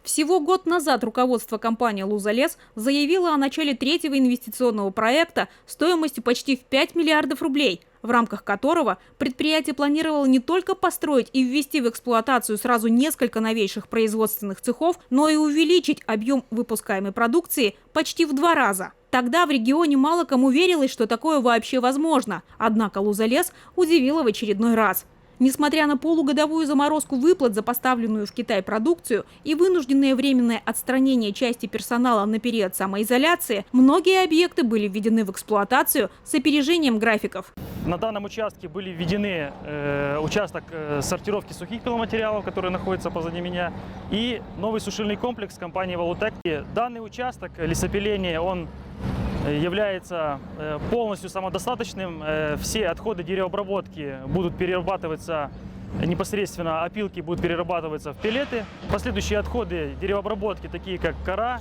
Всего год назад руководство компании «Лузалес» заявило о начале третьего инвестиционного проекта стоимостью почти в 5 миллиардов рублей, в рамках которого предприятие планировало не только построить и ввести в эксплуатацию сразу несколько новейших производственных цехов, но и увеличить объем выпускаемой продукции почти в 2 раза. Тогда в регионе мало кому верилось, что такое вообще возможно. Однако «Лузалес» удивила в очередной раз. Несмотря на полугодовую заморозку выплат за поставленную в Китай продукцию и вынужденное временное отстранение части персонала на период самоизоляции, многие объекты были введены в эксплуатацию с опережением графиков. На данном участке были введены участок сортировки сухих пиломатериалов, который находится позади меня, и новый сушильный комплекс компании «Валутек». Данный участок лесопиления, он является полностью самодостаточным. Все отходы деревообработки будут перерабатываться непосредственно, опилки будут перерабатываться в пеллеты. Последующие отходы деревообработки, такие как кора,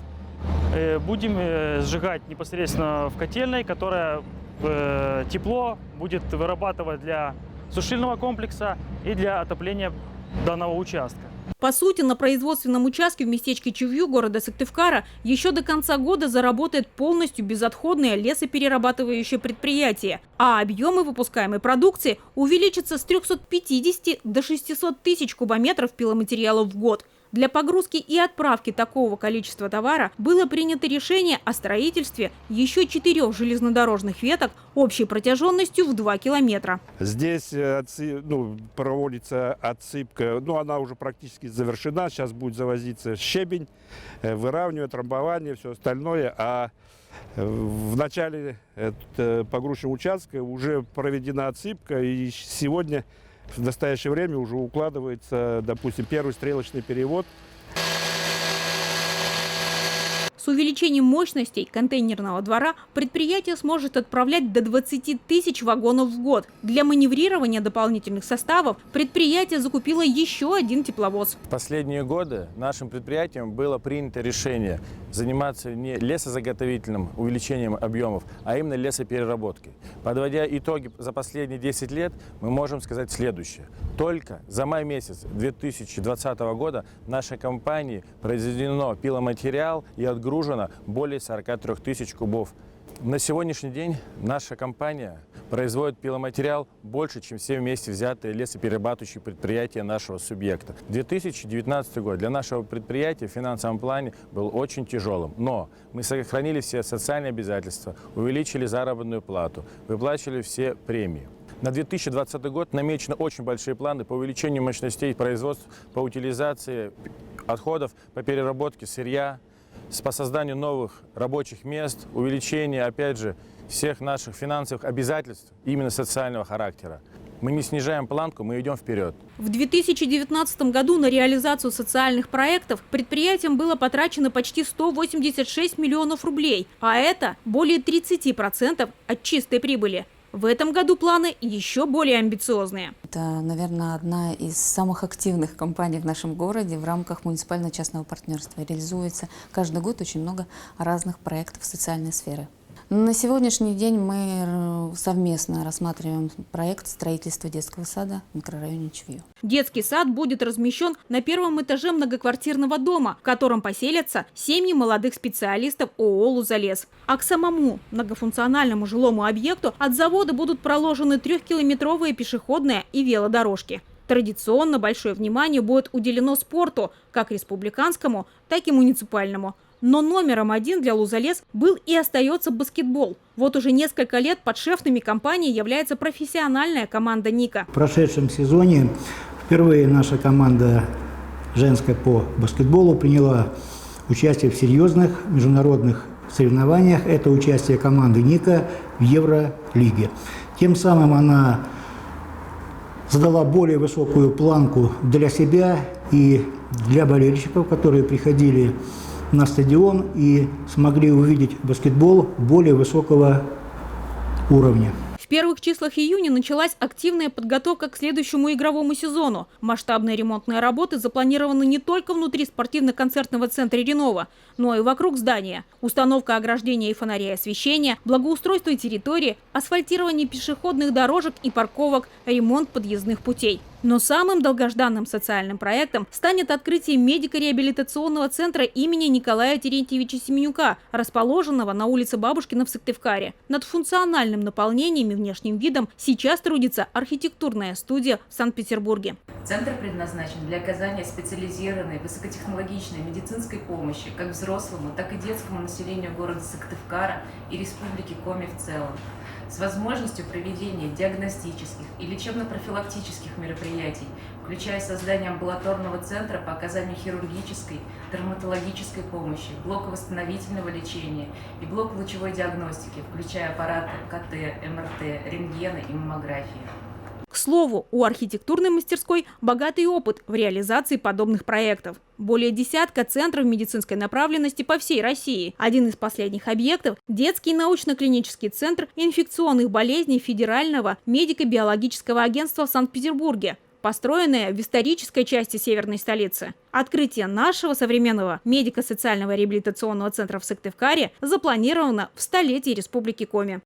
будем сжигать непосредственно в котельной, которая тепло будет вырабатывать для сушильного комплекса и для отопления данного участка. По сути, на производственном участке в местечке Чувью города Сыктывкара еще до конца года заработает полностью безотходное лесоперерабатывающее предприятие, а объемы выпускаемой продукции увеличатся с 350 до 600 тысяч кубометров пиломатериалов в год. Для погрузки и отправки такого количества товара было принято решение о строительстве еще 4 железнодорожных веток общей протяженностью в 2 километра. Здесь проводится отсыпка, она уже практически завершена. Сейчас будет завозиться щебень, выравнивание, трамбование, все остальное. А в начале погрузочного участка уже проведена отсыпка, и сегодня в настоящее время уже укладывается, допустим, первый стрелочный перевод. С увеличением мощностей контейнерного двора предприятие сможет отправлять до 20 тысяч вагонов в год. Для маневрирования дополнительных составов предприятие закупило еще один тепловоз. В последние годы нашим предприятием было принято решение заниматься не лесозаготовительным увеличением объемов, а именно лесопереработкой. Подводя итоги за последние 10 лет, мы можем сказать следующее. Только за май месяц 2020 года нашей компании произведено пиломатериал и отгружено более 43 тысяч кубов. На сегодняшний день наша компания производит пиломатериал больше, чем все вместе взятые лесоперерабатывающие предприятия нашего субъекта. 2019 год для нашего предприятия в финансовом плане был очень тяжелым, но мы сохранили все социальные обязательства, увеличили заработную плату, выплачивали все премии. На 2020 год намечены очень большие планы по увеличению мощностей производства, по утилизации отходов, по переработке сырья, по созданию новых рабочих мест, увеличение, опять же, всех наших финансовых обязательств именно социального характера. Мы не снижаем планку, мы идем вперед. В 2019 году на реализацию социальных проектов предприятием было потрачено почти 186 миллионов рублей, а это более 30% от чистой прибыли. В этом году планы еще более амбициозные. Это, наверное, одна из самых активных компаний в нашем городе в рамках муниципально-частного партнерства. Реализуется каждый год очень много разных проектов социальной сферы. На сегодняшний день мы совместно рассматриваем проект строительства детского сада в микрорайоне Чувью. Детский сад будет размещен на первом этаже многоквартирного дома, в котором поселятся семьи молодых специалистов ООО «Лузалес». А к самому многофункциональному жилому объекту от завода будут проложены 3-километровые пешеходные и велодорожки. Традиционно большое внимание будет уделено спорту, как республиканскому, так и муниципальному. Но номером 1 для «Лузалес» был и остается баскетбол. Вот уже несколько лет подшефными компании является профессиональная команда «Ника». В прошедшем сезоне впервые наша команда женская по баскетболу приняла участие в серьезных международных соревнованиях. Это участие команды «Ника» в Евролиге. Тем самым она задала более высокую планку для себя и для болельщиков, которые приходили на стадион и смогли увидеть баскетбол более высокого уровня. В первых числах июня началась активная подготовка к следующему игровому сезону. Масштабные ремонтные работы запланированы не только внутри спортивно-концертного центра «Ренова», но и вокруг здания. Установка ограждения и фонарей освещения, благоустройство территории, асфальтирование пешеходных дорожек и парковок, ремонт подъездных путей. Но самым долгожданным социальным проектом станет открытие медико-реабилитационного центра имени Николая Терентьевича Семенюка, расположенного на улице Бабушкина в Сыктывкаре. Над функциональным наполнением и внешним видом сейчас трудится архитектурная студия в Санкт-Петербурге. Центр предназначен для оказания специализированной высокотехнологичной медицинской помощи как взрослому, так и детскому населению города Сыктывкара и Республики Коми в целом, с возможностью проведения диагностических и лечебно-профилактических мероприятий, включая создание амбулаторного центра по оказанию хирургической, травматологической помощи, блока восстановительного лечения и блок лучевой диагностики, включая аппараты КТ, МРТ, рентгена и маммографии. К слову, у архитектурной мастерской богатый опыт в реализации подобных проектов. Более десятка центров медицинской направленности по всей России. Один из последних объектов – детский научно-клинический центр инфекционных болезней Федерального медико-биологического агентства в Санкт-Петербурге, построенное в исторической части северной столицы. Открытие нашего современного медико-социального реабилитационного центра в Сыктывкаре запланировано в столетие Республики Коми.